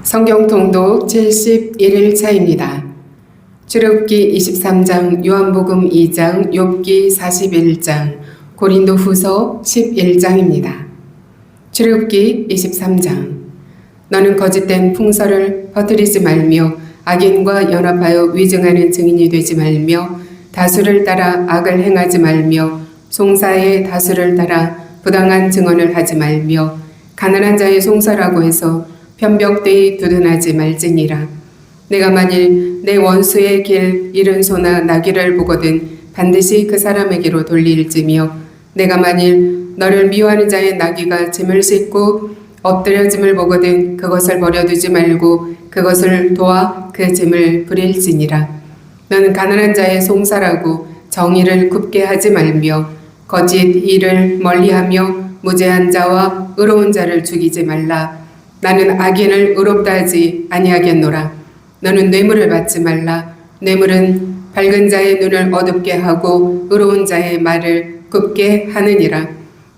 성경 통독 71일 차입니다. 출애굽기 23장, 요한복음 2장, 욥기 41장, 고린도후서 11장입니다. 출애굽기 23장. 너는 거짓된 풍설을 퍼뜨리지 말며 악인과 연합하여 위증하는 증인이 되지 말며 다수를 따라 악을 행하지 말며 송사의 다수를 따라 부당한 증언을 하지 말며 가난한 자의 송사라고 해서 편벽되이 두둔하지 말지니라. 내가 만일 내 원수의 길 잃은 소나 나귀를 보거든 반드시 그 사람에게로 돌릴지며 내가 만일 너를 미워하는 자의 나귀가 짐을 싣고 엎드려짐을 보거든 그것을 버려두지 말고 그것을 도와 그 짐을 부릴지니라. 너는 가난한 자의 송사라고 정의를 굽게 하지 말며 거짓 일을 멀리하며 무죄한 자와 의로운 자를 죽이지 말라. 나는 악인을 의롭다 하지 아니하겠노라. 너는 뇌물을 받지 말라. 뇌물은 밝은 자의 눈을 어둡게 하고 의로운 자의 말을 굽게 하느니라.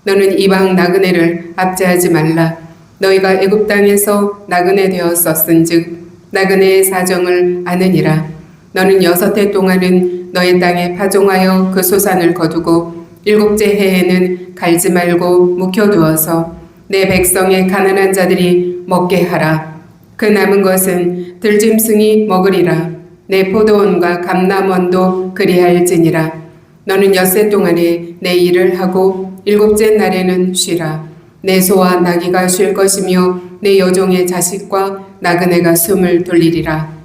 너는 이방 나그네를 압제하지 말라. 너희가 애굽 땅에서 나그네 되었었은즉 나그네의 사정을 아느니라. 너는 6해 동안은 너희 땅에 파종하여 그 소산을 거두고 7째 해에는 갈지 말고 묵혀두어서 내 백성의 가난한 자들이 먹게 하라. 그 남은 것은 들짐승이 먹으리라. 내 포도원과 감람원도 그리할지니라. 너는 6해 동안에 내 일을 하고 7째 날에는 쉬라. 내 소와 나귀가 쉴 것이며 내 여종의 자식과 나그네가 숨을 돌리리라.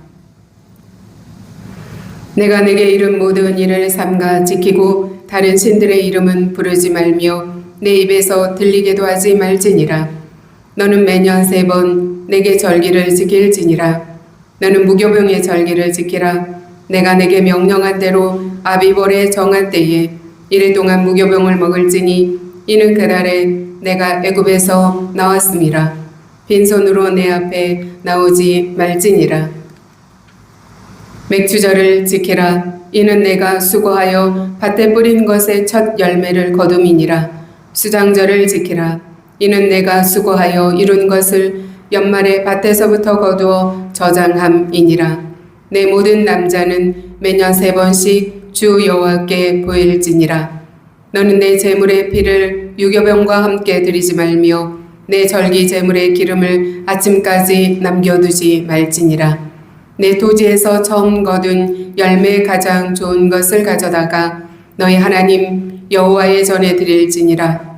내가 내게 이른 모든 일을 삼가 지키고 다른 신들의 이름은 부르지 말며 내 입에서 들리게도 하지 말지니라. 너는 매년 3번 내게 절기를 지킬지니라. 너는 무교병의 절기를 지키라. 내가 내게 명령한 대로 아비벌의 정한 때에 이래 동안 무교병을 먹을지니 이는 그날에 내가 애굽에서 나왔음이라. 빈손으로 내 앞에 나오지 말지니라. 맥주절을 지키라. 이는 내가 수고하여 밭에 뿌린 것의 첫 열매를 거둠이니라. 수장절을 지키라. 이는 내가 수고하여 이룬 것을 연말에 밭에서부터 거두어 저장함이니라. 내 모든 남자는 매년 3번씩 주 여호와께 보일지니라. 너는 내 제물의 피를 유교병과 함께 드리지 말며 내 절기 제물의 기름을 아침까지 남겨두지 말지니라. 내 토지에서 처음 거둔 열매 가장 좋은 것을 가져다가 너희 하나님 여호와의 전에 드릴지니라.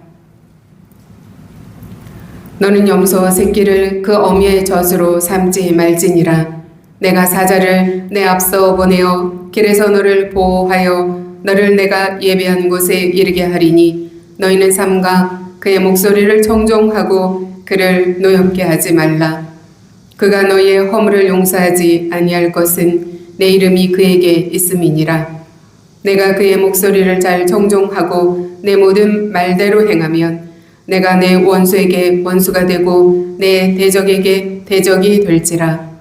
너는 염소 새끼를 그 어미의 젖으로 삼지 말지니라. 내가 사자를 내 앞서 보내어 길에서 너를 보호하여 너를 내가 예비한 곳에 이르게 하리니 너희는 삼가 그의 목소리를 청종하고 그를 노엽게 하지 말라. 그가 너희의 허물을 용서하지 아니할 것은 내 이름이 그에게 있음이니라. 내가 그의 목소리를 잘 청종하고 내 모든 말대로 행하면 내가 내 원수에게 원수가 되고 내 대적에게 대적이 될지라.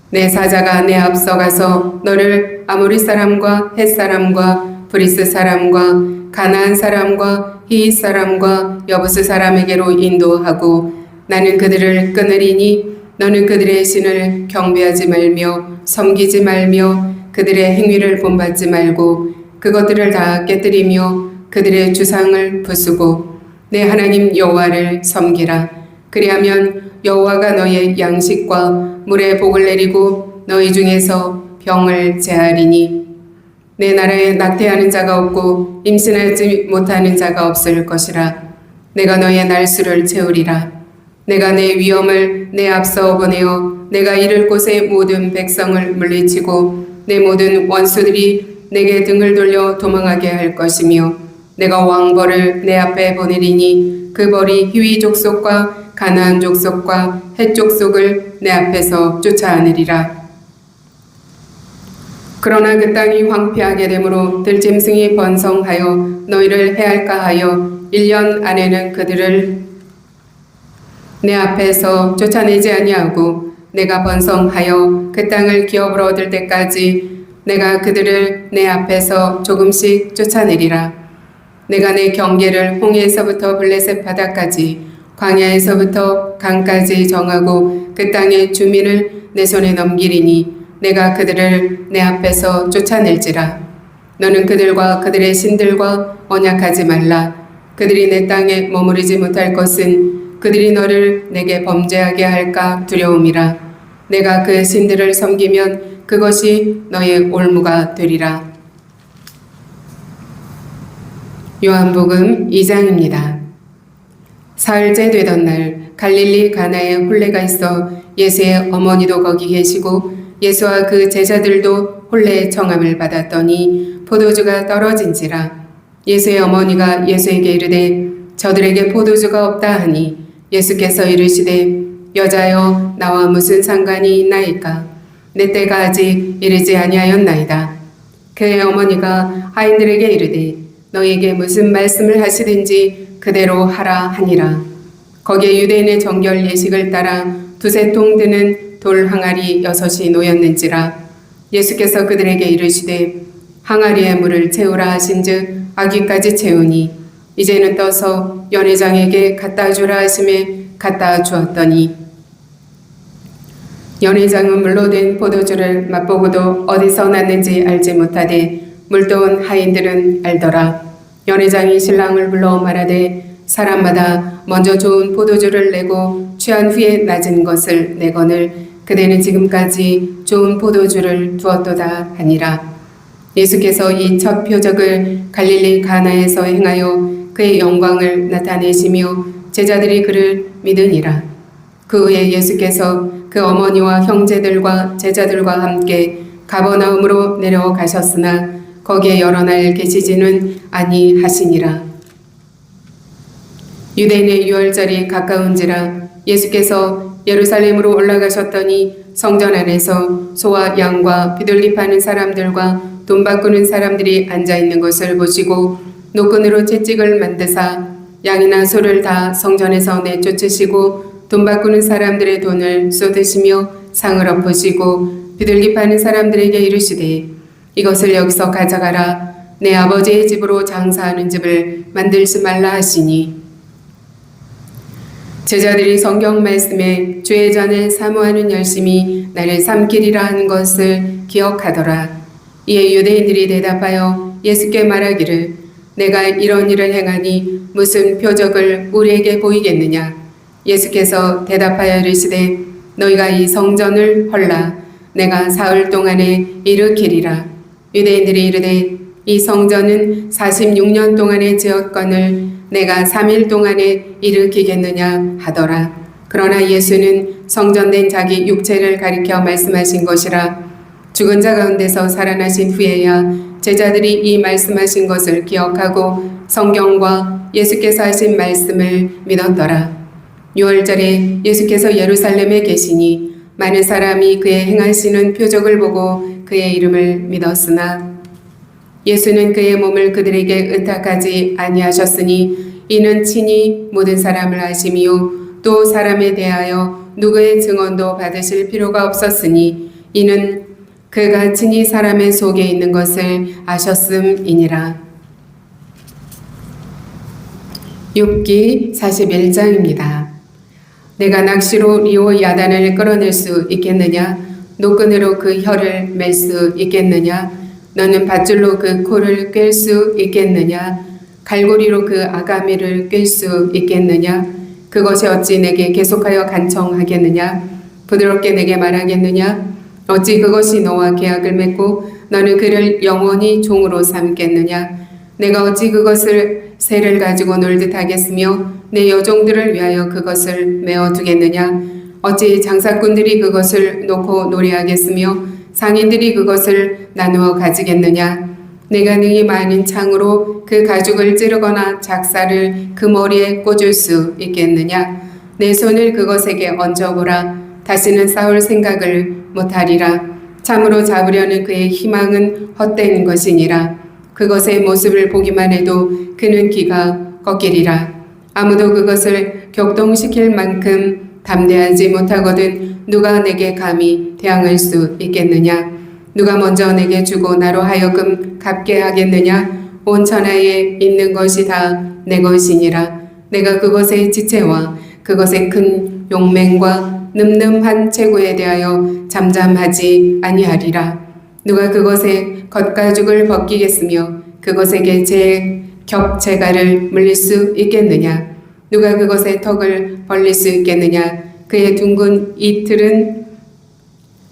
내 사자가 내 앞서가서 너를 아모리 사람과 헷 사람과 브리스 사람과 가나안 사람과 히윗 사람과 여부스 사람에게로 인도하고 나는 그들을 끊으리니 너는 그들의 신을 경배하지 말며 섬기지 말며 그들의 행위를 본받지 말고 그것들을 다 깨뜨리며 그들의 주상을 부수고 내 하나님 여호와를 섬기라. 그리하면 여호와가 너희의 양식과 물에 복을 내리고 너희 중에서 병을 제하리니 내 나라에 낙태하는 자가 없고 임신하지 못하는 자가 없을 것이라. 내가 너희의 날수를 채우리라. 내가 내 위엄을 내 앞서 보내어 내가 이를 곳의 모든 백성을 물리치고 내 모든 원수들이 내게 등을 돌려 도망하게 할 것이며 내가 왕벌을 내 앞에 보내리니 그 벌이 히위 족속과 가나안 족속과 헷 족속을 내 앞에서 쫓아내리라. 그러나 그 땅이 황폐하게 되므로 들짐승이 번성하여 너희를 해할까 하여 1년 안에는 그들을 내 앞에서 쫓아내지 아니하고 내가 번성하여 그 땅을 기업으로 얻을 때까지 내가 그들을 내 앞에서 조금씩 쫓아내리라. 내가 내 경계를 홍해에서부터 블레셋 바다까지 광야에서부터 강까지 정하고 그 땅의 주민을 내 손에 넘기리니 내가 그들을 내 앞에서 쫓아낼지라. 너는 그들과 그들의 신들과 언약하지 말라. 그들이 내 땅에 머무르지 못할 것은 그들이 너를 내게 범죄하게 할까 두려움이라. 내가 그 신들을 섬기면 그것이 너의 올무가 되리라. 요한복음 2장입니다. 사흘째 되던 날 갈릴리 가나에 혼례가 있어 예수의 어머니도 거기 계시고 예수와 그 제자들도 혼례의 청함을 받았더니 포도주가 떨어진지라. 예수의 어머니가 예수에게 이르되 저들에게 포도주가 없다 하니 예수께서 이르시되 여자여 나와 무슨 상관이 있나이까. 내 때가 아직 이르지 아니하였나이다. 그의 어머니가 하인들에게 이르되 너에게 무슨 말씀을 하시든지 그대로 하라 하니라. 거기에 유대인의 정결 예식을 따라 두세 통 드는 돌 항아리 6이 놓였는지라. 예수께서 그들에게 이르시되 항아리에 물을 채우라 하신즉 아기까지 채우니 이제는 떠서 연회장에게 갖다 주라 하심에 갖다 주었더니 연회장은 물로 된 포도주를 맛보고도 어디서 났는지 알지 못하되 물도온 하인들은 알더라. 연회장이 신랑을 불러 말하되 사람마다 먼저 좋은 포도주를 내고 취한 후에 낮은 것을 내거늘 그대는 지금까지 좋은 포도주를 두었도다 하니라. 예수께서 이 첫 표적을 갈릴리 가나에서 행하여 그의 영광을 나타내시며 제자들이 그를 믿으니라. 그 후에 예수께서 그 어머니와 형제들과 제자들과 함께 가버나움으로 내려가셨으나 거기에 여러 날 계시지는 아니하시니라. 유대인의 유월절이 가까운지라. 예수께서 예루살렘으로 올라가셨더니 성전 안에서 소와 양과 비둘기 파는 사람들과 돈 바꾸는 사람들이 앉아 있는 것을 보시고 노끈으로 채찍을 만드사 양이나 소를 다 성전에서 내쫓으시고 돈 바꾸는 사람들의 돈을 쏟으시며 상을 엎으시고 비둘기 파는 사람들에게 이르시되 이것을 여기서 가져가라. 내 아버지의 집으로 장사하는 집을 만들지 말라 하시니 제자들이 성경 말씀에 주의 전에 사모하는 열심이 나를 삼키리라 하는 것을 기억하더라. 이에 유대인들이 대답하여 예수께 말하기를 내가 이런 일을 행하니 무슨 표적을 우리에게 보이겠느냐. 예수께서 대답하여 이르시되 너희가 이 성전을 헐라. 내가 사흘 동안에 일으키리라. 유대인들이 이르되 이 성전은 46년 동안에 지었거늘 내가 3일 동안에 일으키겠느냐 하더라. 그러나 예수는 성전된 자기 육체를 가리켜 말씀하신 것이라. 죽은 자 가운데서 살아나신 후에야 제자들이 이 말씀하신 것을 기억하고 성경과 예수께서 하신 말씀을 믿었더라. 유월절에 예수께서 예루살렘에 계시니 많은 사람이 그의 행하시는 표적을 보고 그의 이름을 믿었으나 예수는 그의 몸을 그들에게 의탁하지 아니하셨으니 이는 친히 모든 사람을 아심이요 또 사람에 대하여 누구의 증언도 받으실 필요가 없었으니 이는 그가 친히 사람의 속에 있는 것을 아셨음이니라. 욥기 41장입니다. 내가 낚시로 리오 야단을 끌어낼 수 있겠느냐? 노끈으로 그 혀를 맬 수 있겠느냐? 너는 밧줄로 그 코를 꿰 수 있겠느냐? 갈고리로 그 아가미를 꿰 수 있겠느냐? 그것이 어찌 내게 계속하여 간청하겠느냐? 부드럽게 내게 말하겠느냐? 어찌 그것이 너와 계약을 맺고 너는 그를 영원히 종으로 삼겠느냐? 내가 어찌 그것을 새를 가지고 놀듯 하겠으며 내 여종들을 위하여 그것을 메어두겠느냐? 어찌 장사꾼들이 그것을 놓고 놀이하겠으며 상인들이 그것을 나누어 가지겠느냐? 내가 능히 많은 창으로 그 가죽을 찌르거나 작사를 그 머리에 꽂을 수 있겠느냐? 내 손을 그것에게 얹어보라. 다시는 싸울 생각을 못하리라. 참으로 잡으려는 그의 희망은 헛된 것이니라. 그것의 모습을 보기만 해도 그는 기가 꺾이리라. 아무도 그것을 격동시킬 만큼 담대하지 못하거든 누가 내게 감히 대항할 수 있겠느냐? 누가 먼저 내게 주고 나로 하여금 갚게 하겠느냐? 온 천하에 있는 것이 다 내 것이니라. 내가 그것의 지체와 그것의 큰 용맹과 늠름한 체구에 대하여 잠잠하지 아니하리라. 누가 그것의 겉가죽을 벗기겠으며 그것에게 제 겹체가를 물릴 수 있겠느냐? 누가 그것의 턱을 벌릴 수 있겠느냐? 그의 둥근 이틀은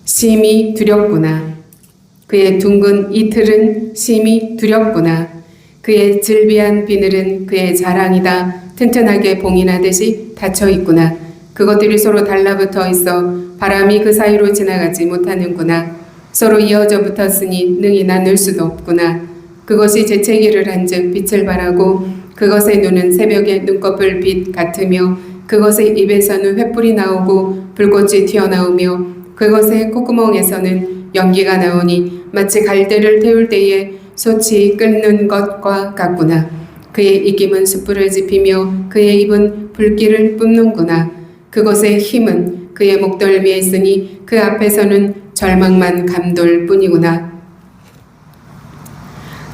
심히 두렵구나. 그의 둥근 이틀은 심히 두렵구나. 그의 질비한 비늘은 그의 자랑이다. 튼튼하게 봉인하듯이 닫혀 있구나. 그것들이 서로 달라붙어 있어 바람이 그 사이로 지나가지 못하는구나. 서로 이어져 붙었으니 능히 나눌 수도 없구나. 그것이 재채기를 한즉 빛을 발하고 그것의 눈은 새벽의 눈꺼풀 빛 같으며 그것의 입에서는 횃불이 나오고 불꽃이 튀어나오며 그것의 콧구멍에서는 연기가 나오니 마치 갈대를 태울 때에 솥이 끓는 것과 같구나. 그의 입김은 숯불을 지피며 그의 입은 불길을 뿜는구나. 그것의 힘은 그의 목덜미에 있으니 그 앞에서는 절망만 감돌 뿐이구나.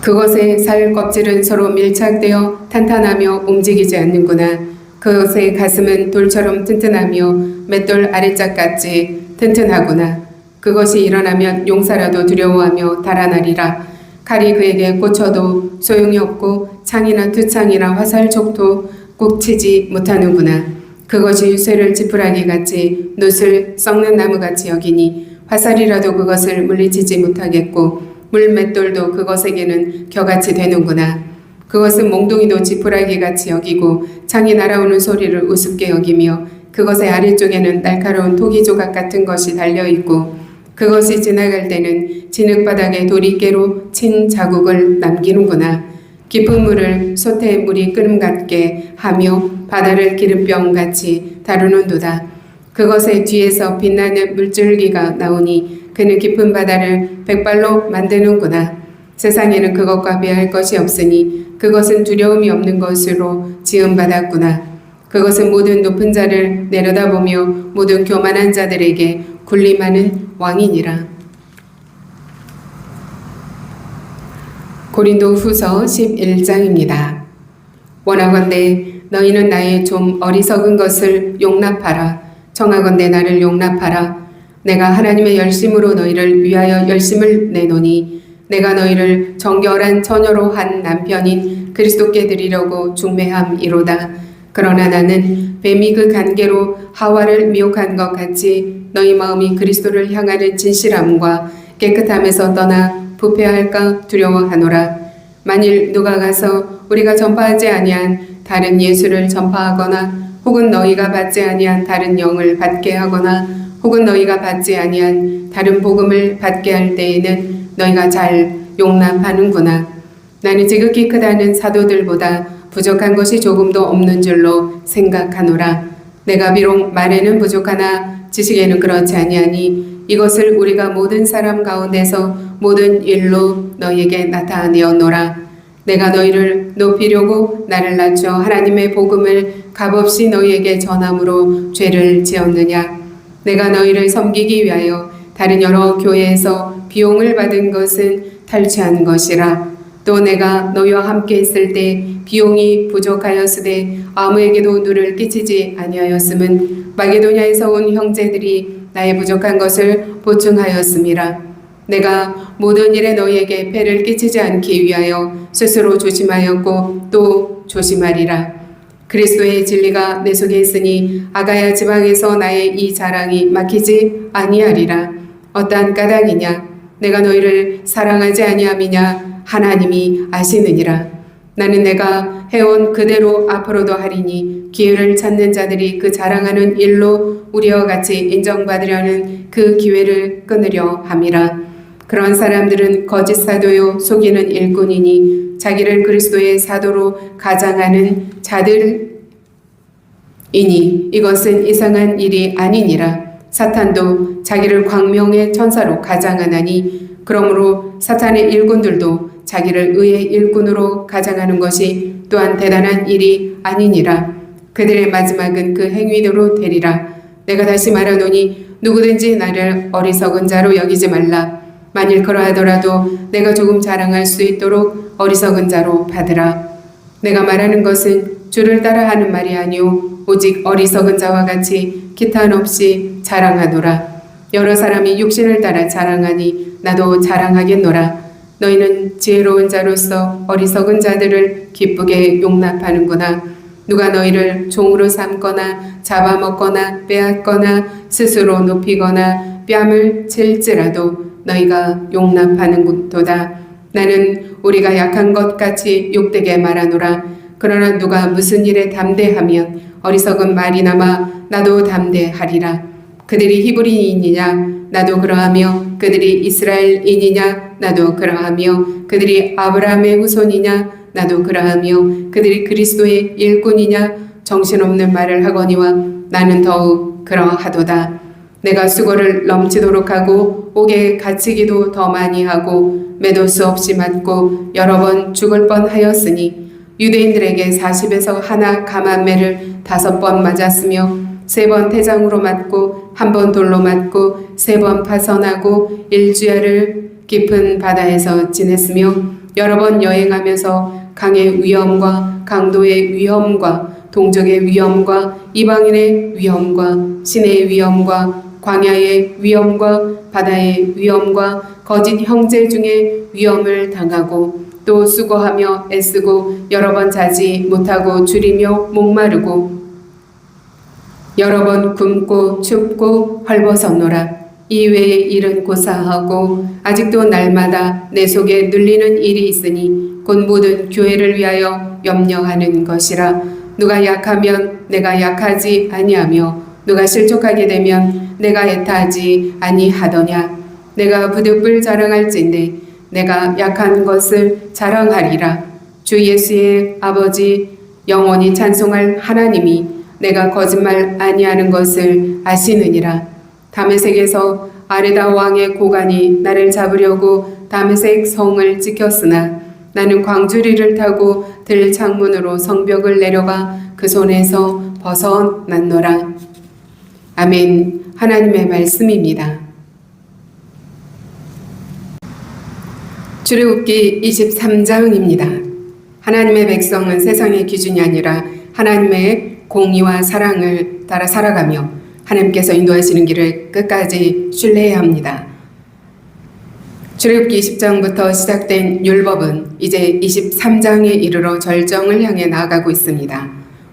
그것의 살 껍질은 서로 밀착되어 탄탄하며 움직이지 않는구나. 그것의 가슴은 돌처럼 튼튼하며 맷돌 아래짝같이 튼튼하구나. 그것이 일어나면 용사라도 두려워하며 달아나리라. 칼이 그에게 꽂혀도 소용이 없고 창이나 투창이나 화살촉도 꼭 치지 못하는구나. 그것이 쇠를 지푸라기 같이 놋을 썩는 나무같이 여기니 화살이라도 그것을 물리치지 못하겠고 물맷돌도 그것에게는 겨같이 되는구나. 그것은 몽둥이도 지푸라기같이 여기고 창이 날아오는 소리를 우습게 여기며 그것의 아래쪽에는 날카로운 토기 조각 같은 것이 달려있고 그것이 지나갈 때는 진흙바닥에 도리깨로 친 자국을 남기는구나. 깊은 물을 솥에 물이 끓음 같게 하며 바다를 기름병같이 다루는도다. 그것의 뒤에서 빛나는 물줄기가 나오니 그는 깊은 바다를 백발로 만드는구나. 세상에는 그것과 비할 것이 없으니 그것은 두려움이 없는 것으로 지음받았구나. 그것은 모든 높은 자를 내려다보며 모든 교만한 자들에게 군림하는 왕이니라. 고린도 후서 11장입니다. 원하건대 너희는 나의 좀 어리석은 것을 용납하라. 청하건대 나를 용납하라. 내가 하나님의 열심으로 너희를 위하여 열심을 내노니 내가 너희를 정결한 처녀로 한 남편인 그리스도께 드리려고 중매함이로다. 그러나 나는 뱀이 그 간계로 하와를 미혹한 것 같이 너희 마음이 그리스도를 향하는 진실함과 깨끗함에서 떠나 부패할까 두려워하노라. 만일 누가 가서 우리가 전파하지 아니한 다른 예수를 전파하거나 혹은 너희가 받지 아니한 다른 영을 받게 하거나 혹은 너희가 받지 아니한 다른 복음을 받게 할 때에는 너희가 잘 용납하는구나. 나는 지극히 크다는 사도들보다 부족한 것이 조금도 없는 줄로 생각하노라. 내가 비록 말에는 부족하나 지식에는 그렇지 아니하니 이것을 우리가 모든 사람 가운데서 모든 일로 너희에게 나타내었노라. 내가 너희를 높이려고 나를 낮춰 하나님의 복음을 값없이 너희에게 전함으로 죄를 지었느냐. 내가 너희를 섬기기 위하여 다른 여러 교회에서 비용을 받은 것은 탈취한 것이라. 또 내가 너희와 함께 있을 때 비용이 부족하였으되 아무에게도 눈을 끼치지 아니하였음은 마게도냐에서 온 형제들이 나의 부족한 것을 보충하였음이라. 내가 모든 일에 너희에게 폐를 끼치지 않기 위하여 스스로 조심하였고 또 조심하리라. 그리스도의 진리가 내 속에 있으니 아가야 지방에서 나의 이 자랑이 막히지 아니하리라. 어떠한 까닭이냐? 내가 너희를 사랑하지 아니함이냐? 하나님이 아시느니라. 나는 내가 해온 그대로 앞으로도 하리니 기회를 찾는 자들이 그 자랑하는 일로 우리와 같이 인정받으려는 그 기회를 끊으려 함이라. 그런 사람들은 거짓 사도요 속이는 일꾼이니 자기를 그리스도의 사도로 가장하는 자들이니 이것은 이상한 일이 아니니라. 사탄도 자기를 광명의 천사로 가장하나니 그러므로 사탄의 일꾼들도 자기를 의의 일꾼으로 가장하는 것이 또한 대단한 일이 아니니라. 그들의 마지막은 그 행위대로 되리라. 내가 다시 말하노니 누구든지 나를 어리석은 자로 여기지 말라. 만일 그러하더라도 내가 조금 자랑할 수 있도록 어리석은 자로 받으라. 내가 말하는 것은 주를 따라 하는 말이 아니오 오직 어리석은 자와 같이 기탄 없이 자랑하노라. 여러 사람이 육신을 따라 자랑하니 나도 자랑하겠노라. 너희는 지혜로운 자로서 어리석은 자들을 기쁘게 용납하는구나. 누가 너희를 종으로 삼거나 잡아먹거나 빼앗거나 스스로 높이거나 뺨을 칠지라도 너희가 용납하는도다. 나는 우리가 약한 것 같이 욕되게 말하노라. 그러나 누가 무슨 일에 담대하면 어리석은 말이나마 나도 담대하리라. 그들이 히브리인이냐 나도 그러하며 그들이 이스라엘인이냐 나도 그러하며 그들이 아브라함의 후손이냐 나도 그러하며 그들이 그리스도의 일꾼이냐 정신없는 말을 하거니와 나는 더욱 그러하도다. 내가 수고를 넘치도록 하고 옥에 갇히기도 더 많이 하고 매도 수 없이 맞고 여러 번 죽을 뻔하였으니 유대인들에게 40에서 하나 감한 매를 5번 맞았으며 3번 태장으로 맞고 1번 돌로 맞고 3번 파선하고 1주야를 깊은 바다에서 지냈으며 여러 번 여행하면서 강의 위험과 강도의 위험과 동족의 위험과 이방인의 위험과 신의 위험과 광야의 위험과 바다의 위험과 거짓 형제 중에 위험을 당하고 또 수고하며 애쓰고 여러 번 자지 못하고 줄이며 목마르고 여러 번 굶고 춥고 헐벗었노라. 이외의 일은 고사하고 아직도 날마다 내 속에 눌리는 일이 있으니 곧 모든 교회를 위하여 염려하는 것이라. 누가 약하면 내가 약하지 아니하며 누가 실족하게 되면 내가 애타하지 아니하더냐. 내가 부득불 자랑할진대 내가 약한 것을 자랑하리라. 주 예수의 아버지 영원히 찬송할 하나님이 내가 거짓말 아니하는 것을 아시느니라. 다메섹에서 아레다 왕의 고관이 나를 잡으려고 다메섹 성을 지켰으나 나는 광주리를 타고 들 창문으로 성벽을 내려가 그 손에서 벗어났노라. 아멘. 하나님의 말씀입니다. 출애굽기 23장입니다. 하나님의 백성은 세상의 기준이 아니라 하나님의 공의와 사랑을 따라 살아가며 하나님께서 인도하시는 길을 끝까지 신뢰해야 합니다. 출애굽기 20장부터 시작된 율법은 이제 23장에 이르러 절정을 향해 나아가고 있습니다.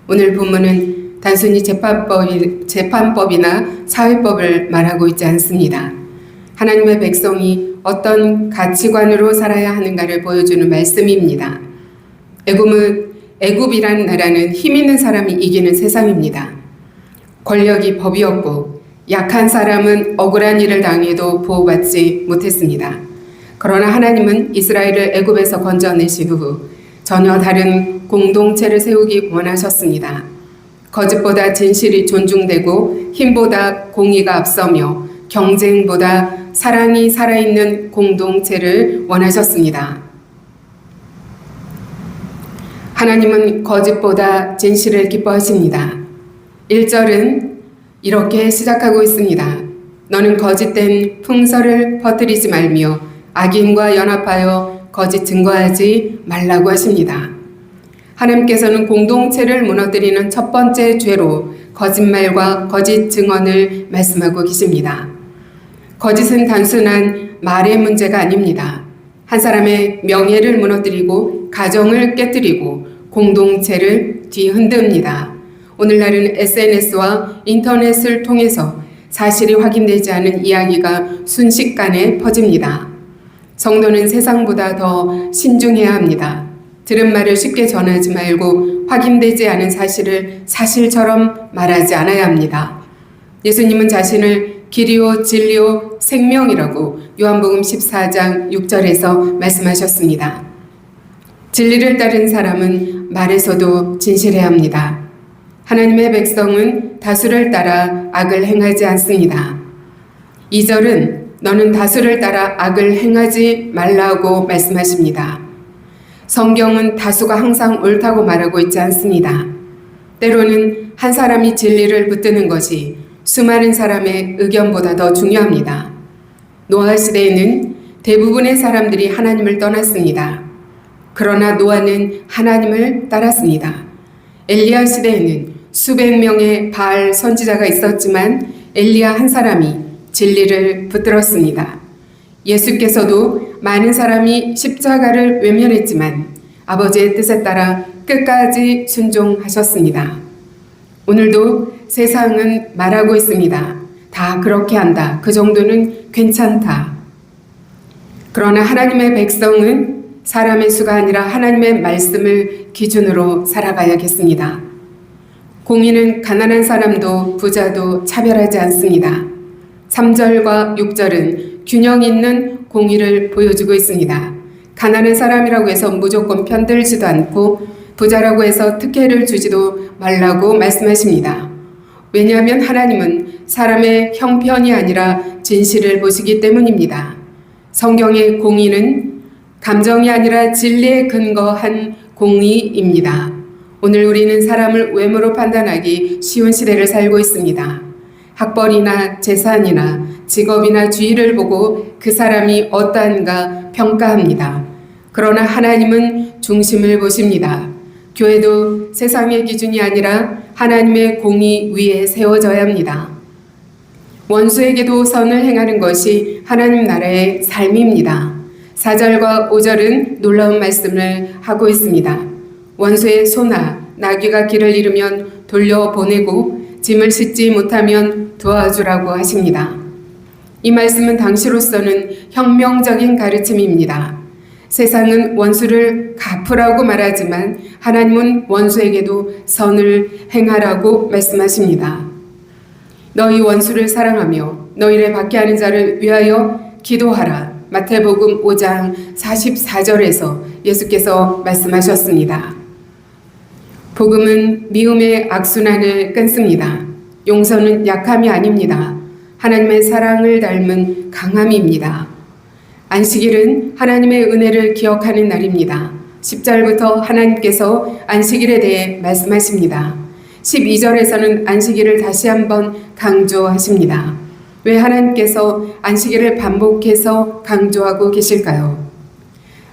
오늘 본문은 단순히 재판법이나 사회법을 말하고 있지 않습니다. 하나님의 백성이 어떤 가치관으로 살아야 하는가를 보여주는 말씀입니다. 애굽이라는 나라는 힘 있는 사람이 이기는 세상입니다. 권력이 법이었고 약한 사람은 억울한 일을 당해도 보호받지 못했습니다. 그러나 하나님은 이스라엘을 애굽에서 건져내신 후 전혀 다른 공동체를 세우기 원하셨습니다. 거짓보다 진실이 존중되고 힘보다 공의가 앞서며 경쟁보다 사랑이 살아있는 공동체를 원하셨습니다. 하나님은 거짓보다 진실을 기뻐하십니다. 1절은 이렇게 시작하고 있습니다. 너는 거짓된 풍설을 퍼뜨리지 말며 악인과 연합하여 거짓 증거하지 말라고 하십니다. 하나님께서는 공동체를 무너뜨리는 첫 번째 죄로 거짓말과 거짓 증언을 말씀하고 계십니다. 거짓은 단순한 말의 문제가 아닙니다. 한 사람의 명예를 무너뜨리고 가정을 깨뜨리고 공동체를 뒤흔듭니다. 오늘날은 SNS와 인터넷을 통해서 사실이 확인되지 않은 이야기가 순식간에 퍼집니다. 성도는 세상보다 더 신중해야 합니다. 들은 말을 쉽게 전하지 말고 확인되지 않은 사실을 사실처럼 말하지 않아야 합니다. 예수님은 자신을 길이요 진리요 생명이라고 요한복음 14장 6절에서 말씀하셨습니다. 진리를 따른 사람은 말에서도 진실해야 합니다. 하나님의 백성은 다수를 따라 악을 행하지 않습니다. 2절은 너는 다수를 따라 악을 행하지 말라고 말씀하십니다. 성경은 다수가 항상 옳다고 말하고 있지 않습니다. 때로는 한 사람이 진리를 붙드는 것이 수많은 사람의 의견보다 더 중요합니다. 노아 시대에는 대부분의 사람들이 하나님을 떠났습니다. 그러나 노아는 하나님을 따랐습니다. 엘리야 시대에는 수백 명의 바알 선지자가 있었지만 엘리야 한 사람이 진리를 붙들었습니다. 예수께서도 많은 사람이 십자가를 외면했지만 아버지의 뜻에 따라 끝까지 순종하셨습니다. 오늘도 세상은 말하고 있습니다. 다 그렇게 한다. 그 정도는 괜찮다. 그러나 하나님의 백성은 사람의 수가 아니라 하나님의 말씀을 기준으로 살아가야겠습니다. 공의는 가난한 사람도 부자도 차별하지 않습니다. 3절과 6절은 균형 있는 공의를 보여주고 있습니다. 가난한 사람이라고 해서 무조건 편들지도 않고 부자라고 해서 특혜를 주지도 말라고 말씀하십니다. 왜냐하면 하나님은 사람의 형편이 아니라 진실을 보시기 때문입니다. 성경의 공의는 감정이 아니라 진리에 근거한 공의입니다. 오늘 우리는 사람을 외모로 판단하기 쉬운 시대를 살고 있습니다. 학벌이나 재산이나 직업이나 주의를 보고 그 사람이 어떠한가 평가합니다. 그러나 하나님은 중심을 보십니다. 교회도 세상의 기준이 아니라 하나님의 공의 위에 세워져야 합니다. 원수에게도 선을 행하는 것이 하나님 나라의 삶입니다. 4절과 5절은 놀라운 말씀을 하고 있습니다. 원수의 소나 나귀가 길을 잃으면 돌려보내고 짐을 싣지 못하면 도와주라고 하십니다. 이 말씀은 당시로서는 혁명적인 가르침입니다. 세상은 원수를 갚으라고 말하지만 하나님은 원수에게도 선을 행하라고 말씀하십니다. 너희 원수를 사랑하며 너희를 박해 하는 자를 위하여 기도하라. 마태복음 5장 44절에서 예수께서 말씀하셨습니다. 복음은 미움의 악순환을 끊습니다. 용서는 약함이 아닙니다. 하나님의 사랑을 닮은 강함입니다. 안식일은 하나님의 은혜를 기억하는 날입니다. 10절부터 하나님께서 안식일에 대해 말씀하십니다. 12절에서는 안식일을 다시 한번 강조하십니다. 왜 하나님께서 안식일을 반복해서 강조하고 계실까요?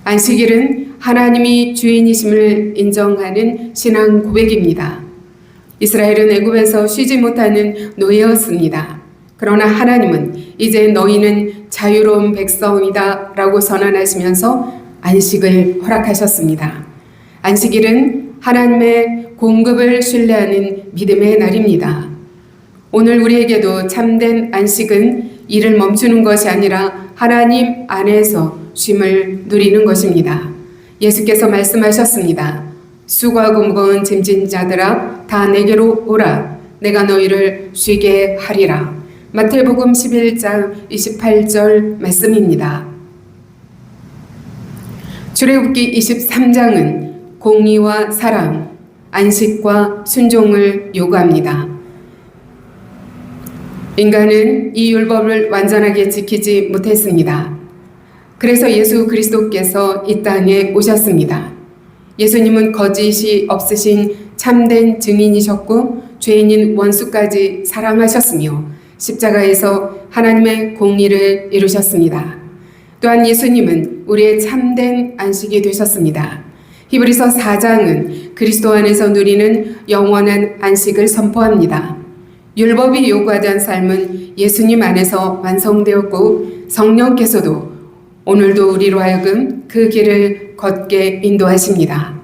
안식일은 하나님이 주인이심을 인정하는 신앙 고백입니다. 이스라엘은 애굽에서 쉬지 못하는 노예였습니다. 그러나 하나님은 이제 너희는 자유로운 백성이다 라고 선언하시면서 안식을 허락하셨습니다. 안식일은 하나님의 공급을 신뢰하는 믿음의 날입니다. 오늘 우리에게도 참된 안식은 일을 멈추는 것이 아니라 하나님 안에서 쉼을 누리는 것입니다. 예수께서 말씀하셨습니다. 수고하고 무거운 짐진 자들아 다 내게로 오라. 내가 너희를 쉬게 하리라. 마태복음 11장 28절 말씀입니다. 출애굽기 23장은 공의와 사랑, 안식과 순종을 요구합니다. 인간은 이 율법을 완전하게 지키지 못했습니다. 그래서 예수 그리스도께서 이 땅에 오셨습니다. 예수님은 거짓이 없으신 참된 증인이셨고 죄인인 원수까지 사랑하셨으며 십자가에서 하나님의 공의를 이루셨습니다. 또한 예수님은 우리의 참된 안식이 되셨습니다. 히브리서 4장은 그리스도 안에서 누리는 영원한 안식을 선포합니다. 율법이 요구하던 삶은 예수님 안에서 완성되었고 성령께서도 오늘도 우리로 하여금 그 길을 걷게 인도하십니다.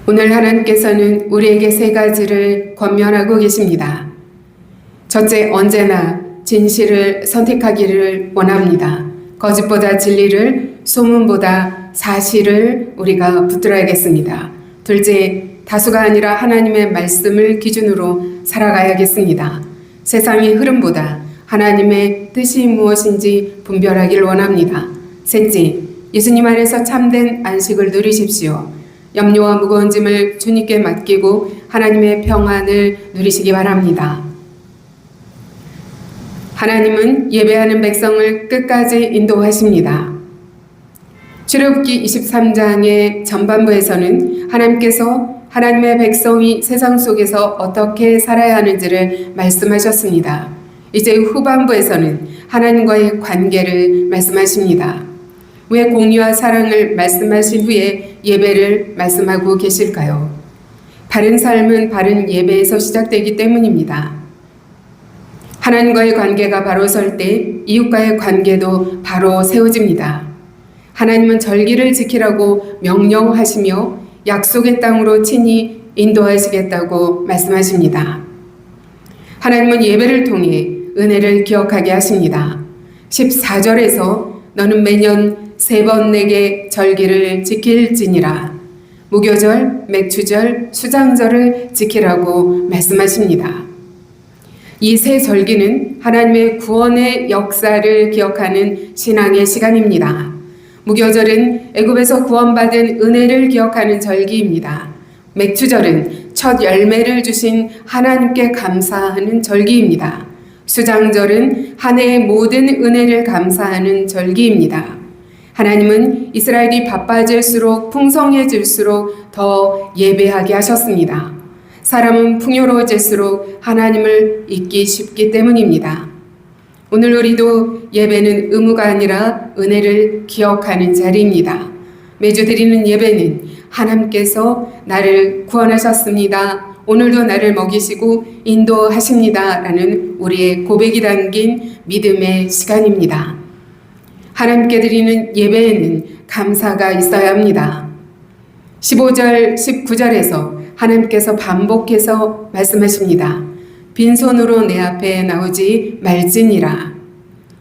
오늘 하나님께서는 우리에게 세 가지를 권면하고 계십니다. 첫째, 언제나 진실을 선택하기를 원합니다. 거짓보다 진리를, 소문보다 사실을 우리가 붙들어야겠습니다. 둘째, 다수가 아니라 하나님의 말씀을 기준으로 살아가야겠습니다. 세상의 흐름보다 하나님의 뜻이 무엇인지 분별하길 원합니다. 셋째, 예수님 안에서 참된 안식을 누리십시오. 염려와 무거운 짐을 주님께 맡기고 하나님의 평안을 누리시기 바랍니다. 하나님은 예배하는 백성을 끝까지 인도하십니다. 출애굽기 23장의 전반부에서는 하나님께서 하나님의 백성이 세상 속에서 어떻게 살아야 하는지를 말씀하셨습니다. 이제 후반부에서는 하나님과의 관계를 말씀하십니다. 왜 공의와 사랑을 말씀하신 후에 예배를 말씀하고 계실까요? 바른 삶은 바른 예배에서 시작되기 때문입니다. 하나님과의 관계가 바로 설 때 이웃과의 관계도 바로 세워집니다. 하나님은 절기를 지키라고 명령하시며 약속의 땅으로 친히 인도하시겠다고 말씀하십니다. 하나님은 예배를 통해 은혜를 기억하게 하십니다. 14절에서 너는 매년 3번 내게 절기를 지킬지니라. 무교절, 맥추절, 수장절을 지키라고 말씀하십니다. 이 세 절기는 하나님의 구원의 역사를 기억하는 신앙의 시간입니다. 무교절은 애굽에서 구원받은 은혜를 기억하는 절기입니다. 맥추절은 첫 열매를 주신 하나님께 감사하는 절기입니다. 수장절은 한 해의 모든 은혜를 감사하는 절기입니다. 하나님은 이스라엘이 바빠질수록 풍성해질수록 더 예배하게 하셨습니다. 사람은 풍요로워질수록 하나님을 잊기 쉽기 때문입니다. 오늘 우리도 예배는 의무가 아니라 은혜를 기억하는 자리입니다. 매주 드리는 예배는 하나님께서 나를 구원하셨습니다. 오늘도 나를 먹이시고 인도하십니다. 라는 우리의 고백이 담긴 믿음의 시간입니다. 하나님께 드리는 예배에는 감사가 있어야 합니다. 15절, 19절에서 하나님께서 반복해서 말씀하십니다. 빈손으로 내 앞에 나오지 말지니라.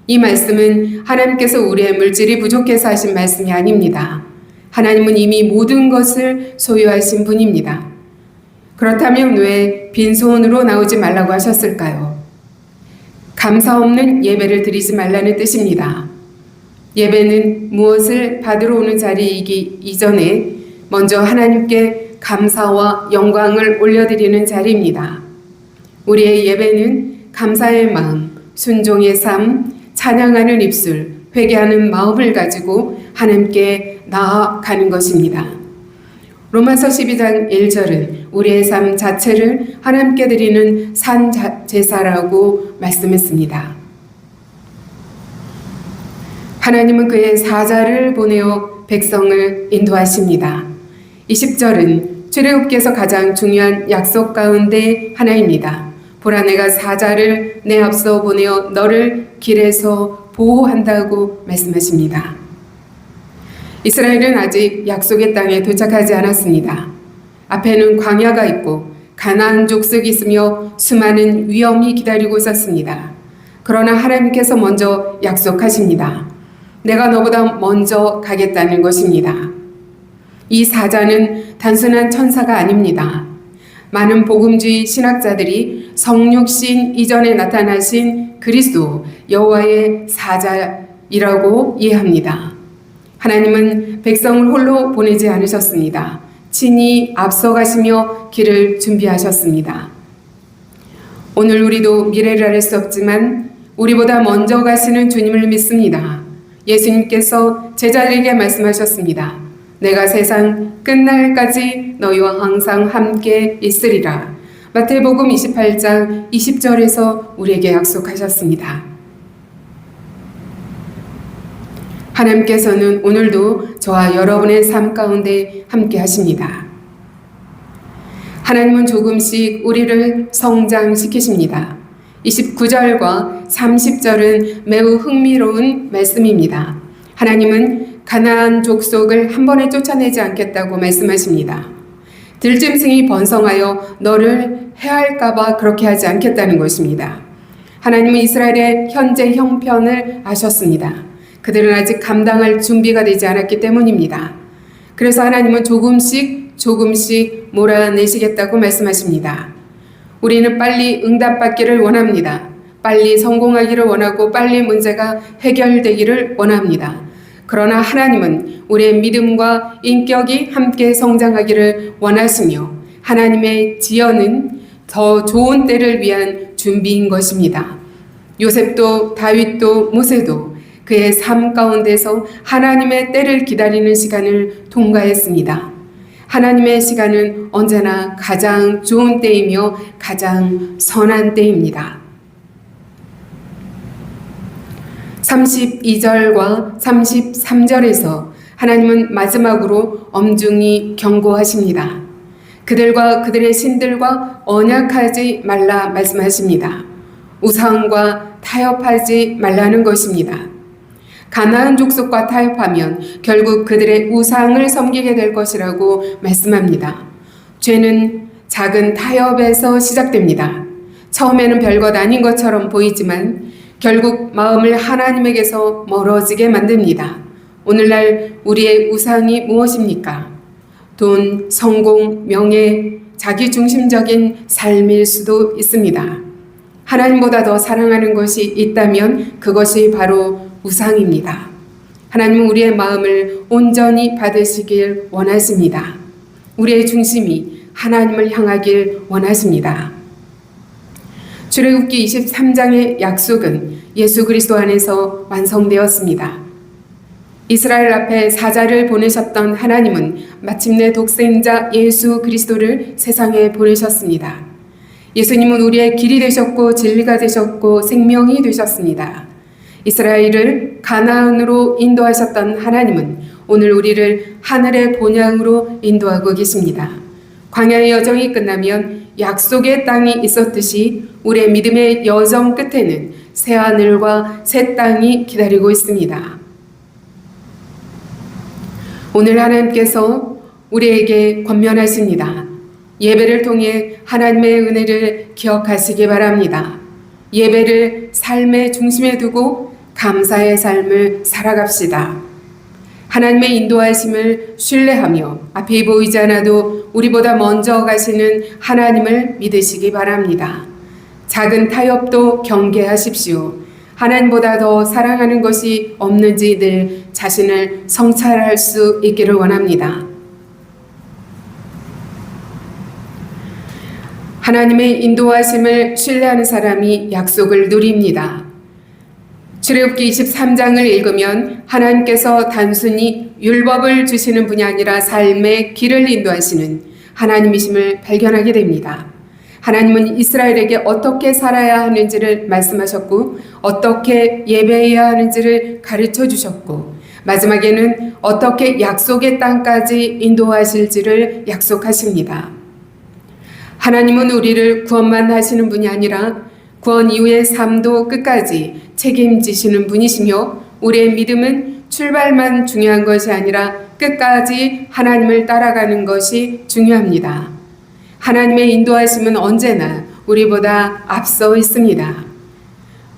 이 말씀은 하나님께서 우리의 물질이 부족해서 하신 말씀이 아닙니다. 하나님은 이미 모든 것을 소유하신 분입니다. 그렇다면 왜 빈손으로 나오지 말라고 하셨을까요? 감사 없는 예배를 드리지 말라는 뜻입니다. 예배는 무엇을 받으러 오는 자리이기 이전에 먼저 하나님께 감사와 영광을 올려드리는 자리입니다. 우리의 예배는 감사의 마음, 순종의 삶, 찬양하는 입술, 회개하는 마음을 가지고 하나님께 나아가는 것입니다. 로마서 12장 1절은 우리의 삶 자체를 하나님께 드리는 산 제사라고 말씀했습니다. 하나님은 그의 사자를 보내어 백성을 인도하십니다. 20절은 출애굽기에서 가장 중요한 약속 가운데 하나입니다. 보라, 내가 사자를 내 앞서 보내어 너를 길에서 보호한다고 말씀하십니다. 이스라엘은 아직 약속의 땅에 도착하지 않았습니다. 앞에는 광야가 있고 가나안 족속이 있으며 수많은 위험이 기다리고 있었습니다. 그러나 하나님께서 먼저 약속하십니다. 내가 너보다 먼저 가겠다는 것입니다. 이 사자는 단순한 천사가 아닙니다. 많은 복음주의 신학자들이 성육신 이전에 나타나신 그리스도 여호와의 사자이라고 이해합니다. 하나님은 백성을 홀로 보내지 않으셨습니다. 친히 앞서가시며 길을 준비하셨습니다. 오늘 우리도 미래를 알 수 없지만 우리보다 먼저 가시는 주님을 믿습니다. 예수님께서 제자들에게 말씀하셨습니다. 내가 세상 끝날까지 너희와 항상 함께 있으리라. 마태복음 28장 20절에서 우리에게 약속하셨습니다. 하나님께서는 오늘도 저와 여러분의 삶 가운데 함께 하십니다. 하나님은 조금씩 우리를 성장시키십니다. 29절과 30절은 매우 흥미로운 말씀입니다. 하나님은 가나안 족속을 한 번에 쫓아내지 않겠다고 말씀하십니다. 들짐승이 번성하여 너를 해할까 봐 그렇게 하지 않겠다는 것입니다. 하나님은 이스라엘의 현재 형편을 아셨습니다. 그들은 아직 감당할 준비가 되지 않았기 때문입니다. 그래서 하나님은 조금씩 몰아내시겠다고 말씀하십니다. 우리는 빨리 응답받기를 원합니다. 빨리 성공하기를 원하고 빨리 문제가 해결되기를 원합니다. 그러나 하나님은 우리의 믿음과 인격이 함께 성장하기를 원하시며 하나님의 지연은 더 좋은 때를 위한 준비인 것입니다. 요셉도 다윗도 모세도 그의 삶 가운데서 하나님의 때를 기다리는 시간을 통과했습니다. 하나님의 시간은 언제나 가장 좋은 때이며 가장 선한 때입니다. 32절과 33절에서 하나님은 마지막으로 엄중히 경고하십니다. 그들과 그들의 신들과 언약하지 말라 말씀하십니다. 우상과 타협하지 말라는 것입니다. 가나안 족속과 타협하면 결국 그들의 우상을 섬기게 될 것이라고 말씀합니다. 죄는 작은 타협에서 시작됩니다. 처음에는 별것 아닌 것처럼 보이지만 결국 마음을 하나님에게서 멀어지게 만듭니다. 오늘날 우리의 우상이 무엇입니까? 돈, 성공, 명예, 자기중심적인 삶일 수도 있습니다. 하나님보다 더 사랑하는 것이 있다면 그것이 바로 우상입니다. 하나님은 우리의 마음을 온전히 받으시길 원하십니다. 우리의 중심이 하나님을 향하길 원하십니다. 출애굽기 23장의 약속은 예수 그리스도 안에서 완성되었습니다. 이스라엘 앞에 사자를 보내셨던 하나님은 마침내 독생자 예수 그리스도를 세상에 보내셨습니다. 예수님은 우리의 길이 되셨고 진리가 되셨고 생명이 되셨습니다. 이스라엘을 가나안으로 인도하셨던 하나님은 오늘 우리를 하늘의 본향으로 인도하고 계십니다. 광야의 여정이 끝나면 약속의 땅이 있었듯이 우리의 믿음의 여정 끝에는 새 하늘과 새 땅이 기다리고 있습니다. 오늘 하나님께서 우리에게 권면하십니다. 예배를 통해 하나님의 은혜를 기억하시기 바랍니다. 예배를 삶의 중심에 두고 감사의 삶을 살아갑시다. 하나님의 인도하심을 신뢰하며 앞이 보이지 않아도 우리보다 먼저 가시는 하나님을 믿으시기 바랍니다. 작은 타협도 경계하십시오. 하나님보다 더 사랑하는 것이 없는지 늘 자신을 성찰할 수 있기를 원합니다. 하나님의 인도하심을 신뢰하는 사람이 약속을 누립니다. 출애굽기 23장을 읽으면 하나님께서 단순히 율법을 주시는 분이 아니라 삶의 길을 인도하시는 하나님이심을 발견하게 됩니다. 하나님은 이스라엘에게 어떻게 살아야 하는지를 말씀하셨고 어떻게 예배해야 하는지를 가르쳐 주셨고 마지막에는 어떻게 약속의 땅까지 인도하실지를 약속하십니다. 하나님은 우리를 구원만 하시는 분이 아니라 구원 이후의 삶도 끝까지 책임지시는 분이시며 우리의 믿음은 출발만 중요한 것이 아니라 끝까지 하나님을 따라가는 것이 중요합니다. 하나님의 인도하심은 언제나 우리보다 앞서 있습니다.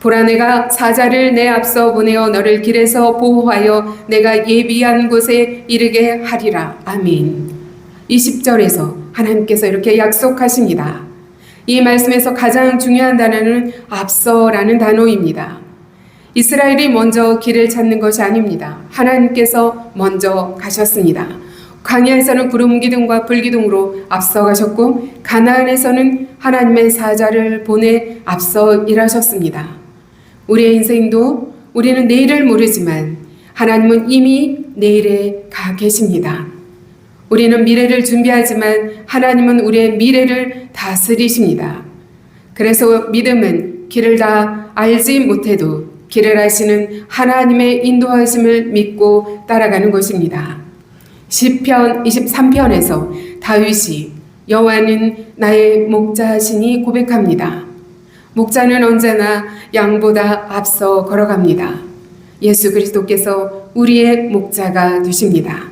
보라 내가 사자를 내 앞서 보내어 너를 길에서 보호하여 내가 예비한 곳에 이르게 하리라. 아멘. 20절에서 하나님께서 이렇게 약속하십니다. 이 말씀에서 가장 중요한 단어는 앞서라는 단어입니다. 이스라엘이 먼저 길을 찾는 것이 아닙니다. 하나님께서 먼저 가셨습니다. 광야에서는 구름 기둥과 불 기둥으로 앞서가셨고 가나안에서는 하나님의 사자를 보내 앞서 일하셨습니다. 우리의 인생도 우리는 내일을 모르지만 하나님은 이미 내일에 가 계십니다. 우리는 미래를 준비하지만 하나님은 우리의 미래를 다스리십니다. 그래서 믿음은 길을 다 알지 못해도 길을 아시는 하나님의 인도하심을 믿고 따라가는 것입니다. 시편 23편에서 다윗이 여호와는 나의 목자시니 고백합니다. 목자는 언제나 양보다 앞서 걸어갑니다. 예수 그리스도께서 우리의 목자가 되십니다.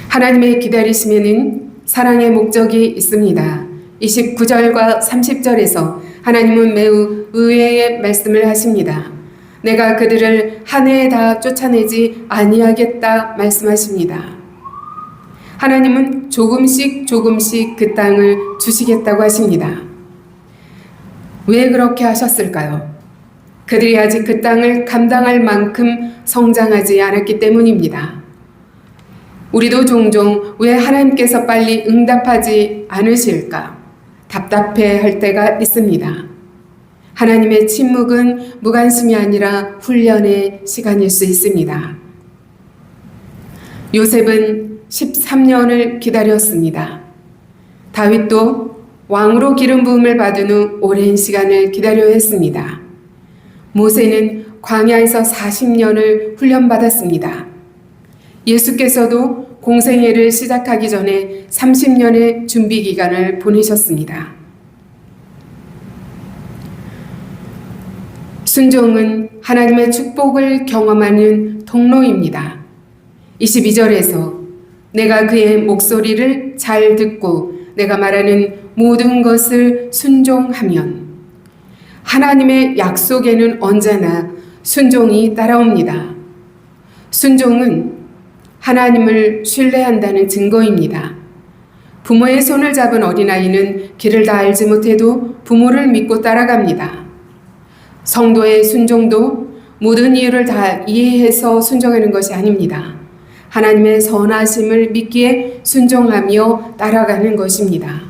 하나님의 기다리심에는 사랑의 목적이 있습니다. 29절과 30절에서 하나님은 매우 의외의 말씀을 하십니다. 내가 그들을 한 해에 다 쫓아내지 아니하겠다 말씀하십니다. 하나님은 조금씩 그 땅을 주시겠다고 하십니다. 왜 그렇게 하셨을까요? 그들이 아직 그 땅을 감당할 만큼 성장하지 않았기 때문입니다. 우리도 종종 왜 하나님께서 빨리 응답하지 않으실까 답답해 할 때가 있습니다. 하나님의 침묵은 무관심이 아니라 훈련의 시간일 수 있습니다. 요셉은 13년을 기다렸습니다. 다윗도 왕으로 기름 부음을 받은 후 오랜 시간을 기다려야 했습니다. 모세는 광야에서 40년을 훈련받았습니다. 예수께서도 공생애를 시작하기 전에 30년의 준비 기간을 보내셨습니다. 순종은 하나님의 축복을 경험하는 통로입니다. 22절에서 내가 그의 목소리를 잘 듣고 내가 말하는 모든 것을 순종하면, 하나님의 약속에는 언제나 순종이 따라옵니다. 순종은 하나님을 신뢰한다는 증거입니다. 부모의 손을 잡은 어린아이는 길을 다 알지 못해도 부모를 믿고 따라갑니다. 성도의 순종도 모든 이유를 다 이해해서 순종하는 것이 아닙니다. 하나님의 선하심을 믿기에 순종하며 따라가는 것입니다.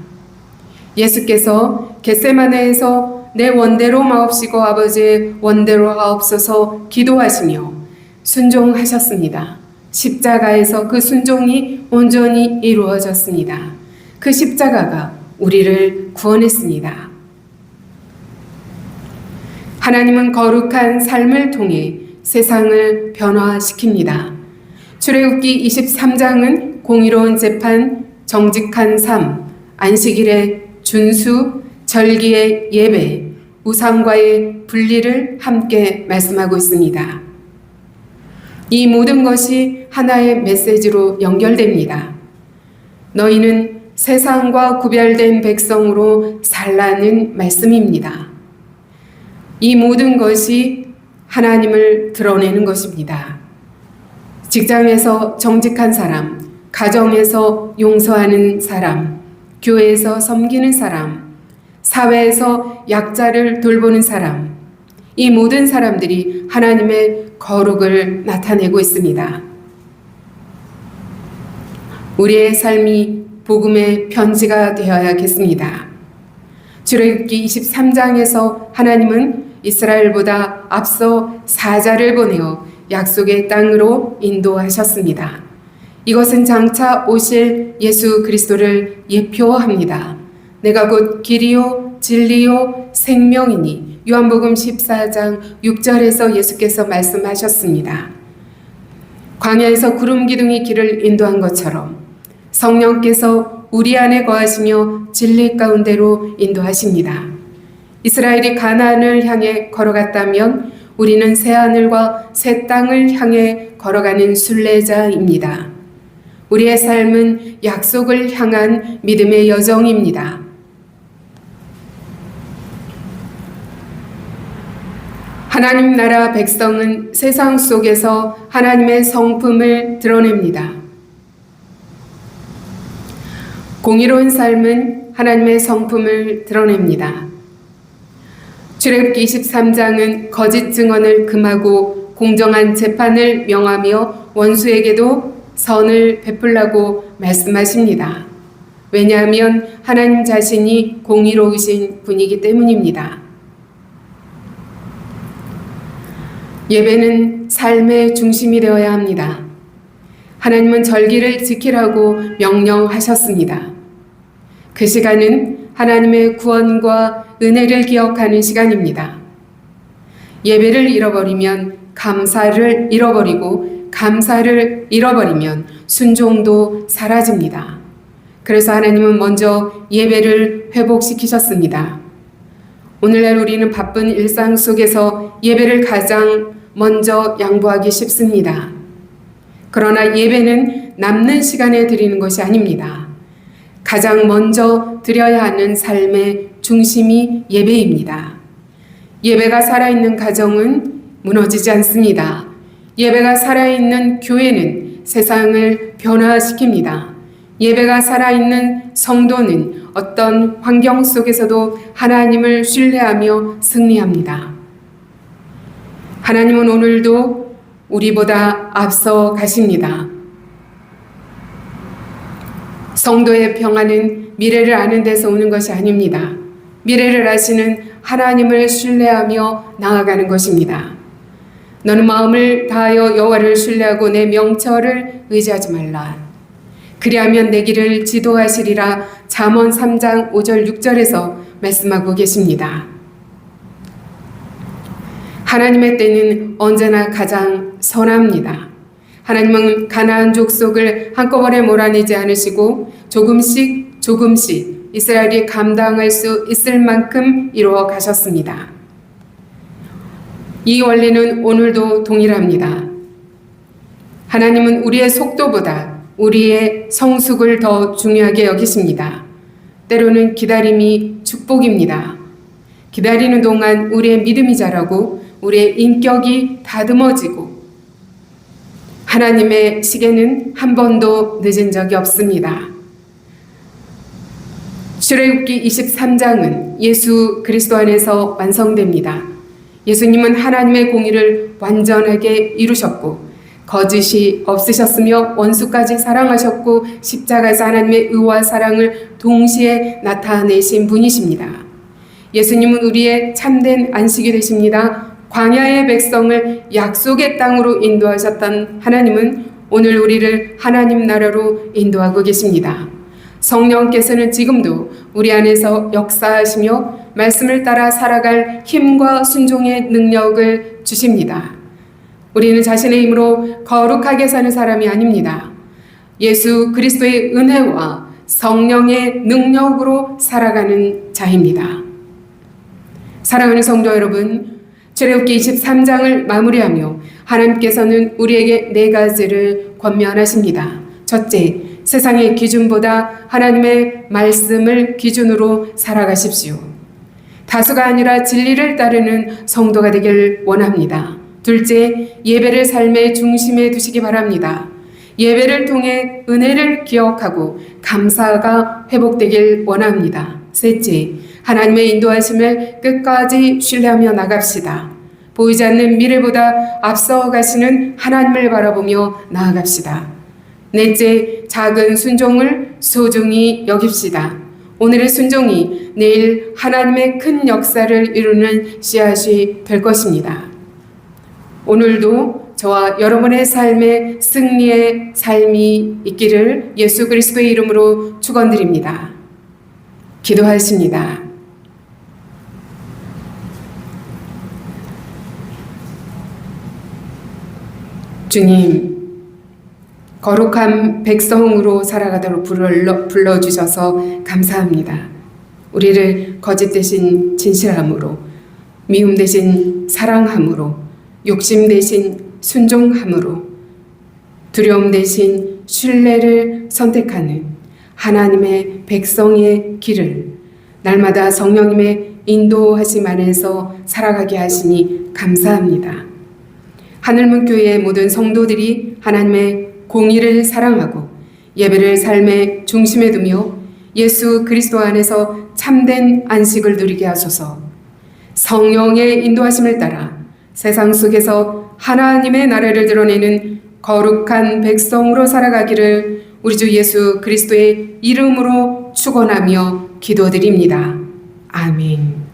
예수께서 겟세마네에서 내 원대로 마옵시고 아버지의 원대로 하옵소서 기도하시며 순종하셨습니다. 십자가에서 그 순종이 온전히 이루어졌습니다. 그 십자가가 우리를 구원했습니다. 하나님은 거룩한 삶을 통해 세상을 변화시킵니다. 출애굽기 23장은 공의로운 재판, 정직한 삶, 안식일의 준수, 절기의 예배, 우상과의 분리를 함께 말씀하고 있습니다. 이 모든 것이 하나의 메시지로 연결됩니다. 너희는 세상과 구별된 백성으로 살라는 말씀입니다. 이 모든 것이 하나님을 드러내는 것입니다. 직장에서 정직한 사람, 가정에서 용서하는 사람, 교회에서 섬기는 사람, 사회에서 약자를 돌보는 사람, 이 모든 사람들이 하나님의 거룩을 나타내고 있습니다. 우리의 삶이 복음의 편지가 되어야겠습니다. 출애굽기 23장에서 하나님은 이스라엘보다 앞서 사자를 보내어 약속의 땅으로 인도하셨습니다. 이것은 장차 오실 예수 그리스도를 예표합니다. 내가 곧 길이요 진리요 생명이니 요한복음 14장 6절에서 예수께서 말씀하셨습니다. 광야에서 구름 기둥이 길을 인도한 것처럼 성령께서 우리 안에 거하시며 진리 가운데로 인도하십니다. 이스라엘이 가나안을 향해 걸어갔다면 우리는 새하늘과 새 땅을 향해 걸어가는 순례자입니다. 우리의 삶은 약속을 향한 믿음의 여정입니다. 하나님 나라 백성은 세상 속에서 하나님의 성품을 드러냅니다. 공의로운 삶은 하나님의 성품을 드러냅니다. 출애굽기 23장은 거짓 증언을 금하고 공정한 재판을 명하며 원수에게도 선을 베풀라고 말씀하십니다. 왜냐하면 하나님 자신이 공의로우신 분이기 때문입니다. 예배는 삶의 중심이 되어야 합니다. 하나님은 절기를 지키라고 명령하셨습니다. 그 시간은 하나님의 구원과 은혜를 기억하는 시간입니다. 예배를 잃어버리면 감사를 잃어버리고 감사를 잃어버리면 순종도 사라집니다. 그래서 하나님은 먼저 예배를 회복시키셨습니다. 오늘날 우리는 바쁜 일상 속에서 예배를 가장 먼저 양보하기 쉽습니다. 그러나 예배는 남는 시간에 드리는 것이 아닙니다. 가장 먼저 드려야 하는 삶의 중심이 예배입니다. 예배가 살아있는 가정은 무너지지 않습니다. 예배가 살아있는 교회는 세상을 변화시킵니다. 예배가 살아있는 성도는 어떤 환경 속에서도 하나님을 신뢰하며 승리합니다. 하나님은 오늘도 우리보다 앞서 가십니다. 성도의 평안은 미래를 아는 데서 오는 것이 아닙니다. 미래를 아시는 하나님을 신뢰하며 나아가는 것입니다. 너는 마음을 다하여 여호와를 신뢰하고 내 명철을 의지하지 말라. 그리하면 내 길을 지도하시리라. 잠언 3장 5절 6절에서 말씀하고 계십니다. 하나님의 때는 언제나 가장 선합니다. 하나님은 가나안 족속을 한꺼번에 몰아내지 않으시고 조금씩 이스라엘이 감당할 수 있을 만큼 이루어 가셨습니다. 이 원리는 오늘도 동일합니다. 하나님은 우리의 속도보다 우리의 성숙을 더 중요하게 여기십니다. 때로는 기다림이 축복입니다. 기다리는 동안 우리의 믿음이 자라고 우리의 인격이 다듬어지고 하나님의 시계는 한 번도 늦은 적이 없습니다. 출애굽기 23장은 예수 그리스도 안에서 완성됩니다. 예수님은 하나님의 공의를 완전하게 이루셨고 거짓이 없으셨으며 원수까지 사랑하셨고 십자가에서 하나님의 의와 사랑을 동시에 나타내신 분이십니다. 예수님은 우리의 참된 안식이 되십니다. 광야의 백성을 약속의 땅으로 인도하셨던 하나님은 오늘 우리를 하나님 나라로 인도하고 계십니다. 성령께서는 지금도 우리 안에서 역사하시며 말씀을 따라 살아갈 힘과 순종의 능력을 주십니다. 우리는 자신의 힘으로 거룩하게 사는 사람이 아닙니다. 예수 그리스도의 은혜와 성령의 능력으로 살아가는 자입니다. 사랑하는 성도 여러분, 출애굽기 23장을 마무리하며 하나님께서는 우리에게 4가지를 권면하십니다. 첫째, 세상의 기준보다 하나님의 말씀을 기준으로 살아가십시오. 다수가 아니라 진리를 따르는 성도가 되길 원합니다. 둘째, 예배를 삶의 중심에 두시기 바랍니다. 예배를 통해 은혜를 기억하고 감사가 회복되길 원합니다. 셋째, 하나님의 인도하심을 끝까지 신뢰하며 나갑시다. 보이지 않는 미래보다 앞서 가시는 하나님을 바라보며 나아갑시다. 넷째, 작은 순종을 소중히 여깁시다. 오늘의 순종이 내일 하나님의 큰 역사를 이루는 씨앗이 될 것입니다. 오늘도 저와 여러분의 삶에 승리의 삶이 있기를 예수 그리스도의 이름으로 축원드립니다. 기도하십니다. 주님, 거룩한 백성으로 살아가도록 불러주셔서 감사합니다. 우리를 거짓 대신 진실함으로, 미움 대신 사랑함으로, 욕심 대신 순종함으로, 두려움 대신 신뢰를 선택하는 하나님의 백성의 길을 날마다 성령님의 인도하심 안에서 살아가게 하시니 감사합니다. 하늘문교회의 모든 성도들이 하나님의 공의를 사랑하고 예배를 삶의 중심에 두며 예수 그리스도 안에서 참된 안식을 누리게 하소서. 성령의 인도하심을 따라 세상 속에서 하나님의 나라를 드러내는 거룩한 백성으로 살아가기를 우리 주 예수 그리스도의 이름으로 축원하며 기도드립니다. 아멘.